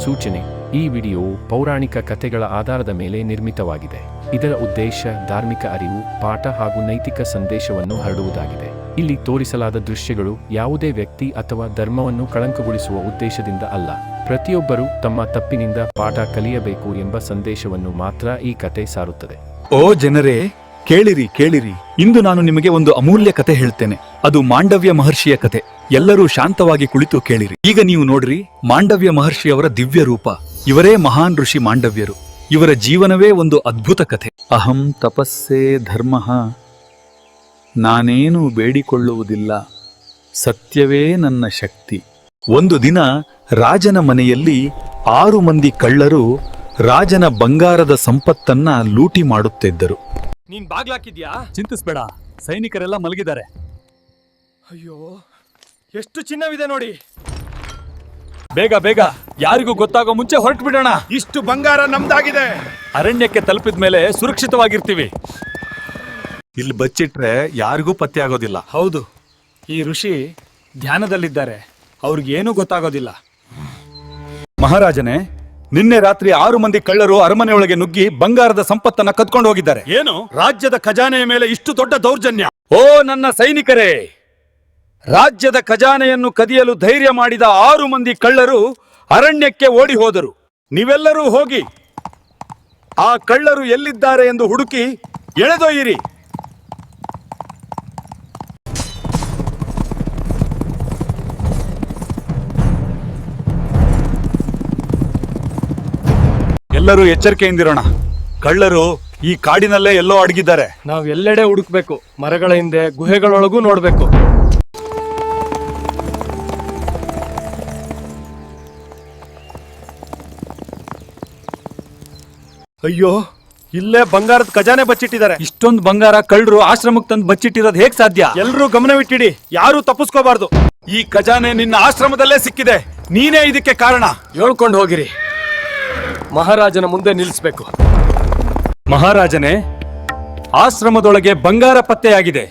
ಸೂಚನೆ: ಈ ವಿಡಿಯೋವು ಪೌರಾಣಿಕ ಕಥೆಗಳ ಆಧಾರದ ಮೇಲೆ ನಿರ್ಮಿತವಾಗಿದೆ. ಇದರ ಉದ್ದೇಶ ಧಾರ್ಮಿಕ ಅರಿವು, ಪಾಠ ಹಾಗೂ ನೈತಿಕ ಸಂದೇಶವನ್ನು ಹರಡುವುದಾಗಿದೆ. ಇಲ್ಲಿ ತೋರಿಸಲಾದ ದೃಶ್ಯಗಳು ಯಾವುದೇ ವ್ಯಕ್ತಿ ಅಥವಾ ಧರ್ಮವನ್ನು ಕಳಂಕಗೊಳಿಸುವ ಉದ್ದೇಶದಿಂದ ಅಲ್ಲ. ಪ್ರತಿಯೊಬ್ಬರೂ ತಮ್ಮ ತಪ್ಪಿನಿಂದ ಪಾಠ ಕಲಿಯಬೇಕು ಎಂಬ ಸಂದೇಶವನ್ನು ಮಾತ್ರ ಈ ಕತೆ ಸಾರುತ್ತದೆ. ಓ ಜನರೇ, ಕೇಳಿರಿ ಕೇಳಿರಿ. ಇಂದು ನಾನು ನಿಮಗೆ ಒಂದು ಅಮೂಲ್ಯ ಕತೆ ಹೇಳ್ತೇನೆ. ಅದು ಮಾಂಡವ್ಯ ಮಹರ್ಷಿಯ ಕತೆ. ಎಲ್ಲರೂ ಶಾಂತವಾಗಿ ಕುಳಿತು ಕೇಳಿರಿ. ಈಗ ನೀವು ನೋಡ್ರಿ, ಮಾಂಡವ್ಯ ಮಹರ್ಷಿಯವರ ದಿವ್ಯ ರೂಪ. ಇವರೇ ಮಹಾನ್ ಋಷಿ ಮಾಂಡವ್ಯರು. ಇವರ ಜೀವನವೇ ಒಂದು ಅದ್ಭುತ ಕಥೆ. ಅಹಂ ತಪಸ್ಸೇ ಧರ್ಮ, ನಾನೇನು ಬೇಡಿಕೊಳ್ಳುವುದಿಲ್ಲ, ಸತ್ಯವೇ ನನ್ನ ಶಕ್ತಿ. ಒಂದು ದಿನ ರಾಜನ ಮನೆಯಲ್ಲಿ 6 ಮಂದಿ ಕಳ್ಳರು ರಾಜನ ಬಂಗಾರದ ಸಂಪತ್ತನ್ನ ಲೂಟಿ ಮಾಡುತ್ತಿದ್ದರು. ನೀನ್ ಬಾಗ್ಲಾಕಿದ್ಯಾ? ಚಿಂತಿಸ್ಬೇಡ, ಸೈನಿಕರೆಲ್ಲ ಮಲಗಿದ್ದಾರೆ. ಅಯ್ಯೋ, ಎಷ್ಟು ಚಿನ್ನವಿದೆ ನೋಡಿ. ಬೇಗ ಬೇಗ, ಯಾರಿಗೂ ಗೊತ್ತಾಗೋ ಮುಂಚೆ ಹೊರಟು ಬಿಡೋಣ. ಇಷ್ಟು ಬಂಗಾರ ನಮ್ದಾಗಿದೆ. ಅರಣ್ಯಕ್ಕೆ ತಲುಪಿದ ಮೇಲೆ ಸುರಕ್ಷಿತವಾಗಿರ್ತೀವಿ. ಇಲ್ಲಿ ಬಚ್ಚಿಟ್ರೆ ಯಾರಿಗೂ ಪತ್ತೆ ಆಗೋದಿಲ್ಲ. ಹೌದು, ಈ ಋಷಿ ಧ್ಯಾನದಲ್ಲಿದ್ದಾರೆ. ಅವ್ರಿಗೇನೂ ಗೊತ್ತಾಗೋದಿಲ್ಲ. ಮಹಾರಾಜನೇ, ನಿನ್ನೆ ರಾತ್ರಿ 6 ಮಂದಿ ಕಳ್ಳರು ಅರಮನೆಯೊಳಗೆ ನುಗ್ಗಿ ಬಂಗಾರದ ಸಂಪತ್ತನ್ನ ಕದ್ಕೊಂಡು ಹೋಗಿದ್ದಾರೆ. ಏನು? ರಾಜ್ಯದ ಖಜಾನೆಯ ಮೇಲೆ ಇಷ್ಟು ದೊಡ್ಡ ದೌರ್ಜನ್ಯ? ಓ ನನ್ನ ಸೈನಿಕರೇ, ರಾಜ್ಯದ ಖಜಾನೆಯನ್ನು ಕದಿಯಲು ಧೈರ್ಯ ಮಾಡಿದ 6 ಮಂದಿ ಕಳ್ಳರು ಅರಣ್ಯಕ್ಕೆ ಓಡಿ ಹೋದರು. ನೀವೆಲ್ಲರೂ ಹೋಗಿ ಆ ಕಳ್ಳರು ಎಲ್ಲಿದ್ದಾರೆ ಎಂದು ಹುಡುಕಿ ಎಳೆದೊಯ್ಯಿರಿ. ಎಲ್ಲರೂ ಎಚ್ಚರಿಕೆಯಿಂದಿರೋಣ. ಕಳ್ಳರು ಈ ಕಾಡಿನಲ್ಲೇ ಎಲ್ಲೋ ಅಡಗಿದ್ದಾರೆ. ನಾವು ಎಲ್ಲೆಡೆ ಹುಡುಕ್ಬೇಕು. ಮರಗಳ ಹಿಂದೆ, ಗುಹೆಗಳೊಳಗೂ ನೋಡ್ಬೇಕು. ಅಯ್ಯೋ, ಇಲ್ಲೇ ಬಂಗಾರದ ಖಜಾನೆ ಬಚ್ಚಿಟ್ಟಿದ್ದಾರೆ. ಇಷ್ಟೊಂದು ಬಂಗಾರ ಕಳ್ಳರು ಆಶ್ರಮಕ್ಕೆ ತಂದು ಬಚ್ಚಿಟ್ಟಿರೋದು ಹೇಗ್ ಸಾಧ್ಯ? ಎಲ್ಲರೂ ಗಮನವಿಟ್ಟಿಡಿ, ಯಾರೂ ತಪ್ಪಿಸ್ಕೋಬಾರ್ದು. ಈ ಖಜಾನೆ ನಿನ್ನ ಆಶ್ರಮದಲ್ಲೇ ಸಿಕ್ಕಿದೆ. ನೀನೇ ಇದಕ್ಕೆ ಕಾರಣ. ಹೇಳ್ಕೊಂಡು ಹೋಗಿರಿ. ಮಹಾರಾಜನ ಮುಂದೆ ನಿಲ್ಲಿಸಬೇಕು. ಮಹಾರಾಜನೇ, ಆಶ್ರಮದೊಳಗೆ ಬಂಗಾರ ಪತ್ತೆಯಾಗಿದೆ.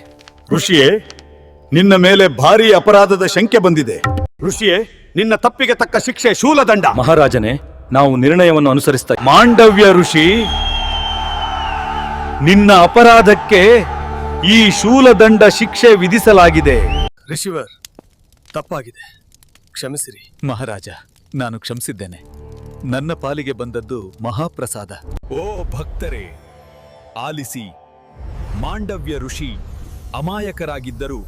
ಋಷಿಯೇ, ನಿನ್ನ ಮೇಲೆ ಭಾರೀ ಅಪರಾಧದ ಶಂಕೆ ಬಂದಿದೆ. ಋಷಿಯೇ, ನಿನ್ನ ತಪ್ಪಿಗೆ ತಕ್ಕ ಶಿಕ್ಷೆ ಶೂಲದಂಡ. ಮಹಾರಾಜನೇ, ನಾವು ನಿರ್ಣಯವನ್ನು ಅನುಸರಿಸ್ತಾ. ಮಾಂಡವ್ಯ ಋಷಿ, ನಿನ್ನ ಅಪರಾಧಕ್ಕೆ ಈ ಶೂಲದಂಡ ಶಿಕ್ಷೆ ವಿಧಿಸಲಾಗಿದೆ. ಋಷಿವರ್, ತಪ್ಪಾಗಿದೆ, ಕ್ಷಮಿಸಿರಿ. ಮಹಾರಾಜ, ನಾನು ಕ್ಷಮಿಸಿದ್ದೇನೆ. ನನ್ನ ಪಾಲಿಗೆ ಬಂದದ್ದು ಮಹಾಪ್ರಸಾದ. ಓ ಭಕ್ತರೇ, ಆಲಿಸಿ. ಮಾಂಡವ್ಯ ಋಷಿ ಅಮಾಯಕರಾಗಿದ್ದರೂ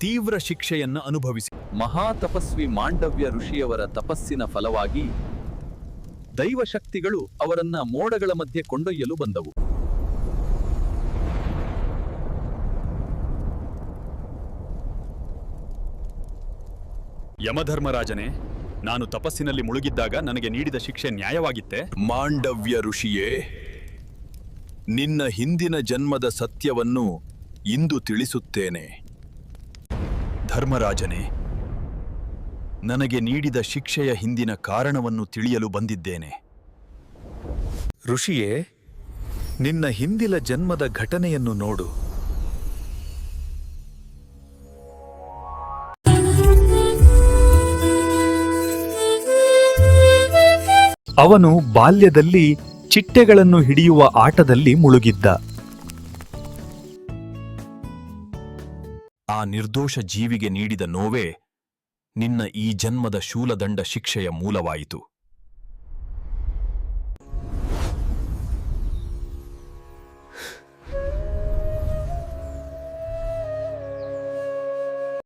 ತೀವ್ರ ಶಿಕ್ಷೆಯನ್ನು ಅನುಭವಿಸಿ. ಮಹಾತಪಸ್ವಿ ಮಾಂಡವ್ಯ ಋಷಿಯವರ ತಪಸ್ಸಿನ ಫಲವಾಗಿ ದೈವಶಕ್ತಿಗಳು ಅವರನ್ನ ಮೋಡಗಳ ಮಧ್ಯೆ ಕೊಂಡೊಯ್ಯಲು ಬಂದವು. ಯಮಧರ್ಮರಾಜನೇ, ನಾನು ತಪಸ್ಸಿನಲ್ಲಿ ಮುಳುಗಿದ್ದಾಗ ನನಗೆ ನೀಡಿದ ಶಿಕ್ಷೆ ನ್ಯಾಯವಾಗಿತ್ತೆ? ಮಾಂಡವ್ಯ ಋಷಿಯೇ, ನಿನ್ನ ಹಿಂದಿನ ಜನ್ಮದ ಸತ್ಯವನ್ನು ಇಂದು ತಿಳಿಸುತ್ತೇನೆ. ಧರ್ಮರಾಜನೇ, ನನಗೆ ನೀಡಿದ ಶಿಕ್ಷೆಯ ಹಿಂದಿನ ಕಾರಣವನ್ನು ತಿಳಿಯಲು ಬಂದಿದ್ದೇನೆ. ಋಷಿಯೇ, ನಿನ್ನ ಹಿಂದಿನ ಜನ್ಮದ ಘಟನೆಯನ್ನು ನೋಡು. ಅವನು ಬಾಲ್ಯದಲ್ಲಿ ಚಿಟ್ಟೆಗಳನ್ನು ಹಿಡಿಯುವ ಆಟದಲ್ಲಿ ಮುಳುಗಿದ್ದ. ಆ ನಿರ್ದೋಷ ಜೀವಿಗೆ ನೀಡಿದ ನೋವೇ ನಿನ್ನ ಈ ಜನ್ಮದ ಶೂಲದಂಡ ಶಿಕ್ಷೆಯ ಮೂಲವಾಯಿತು.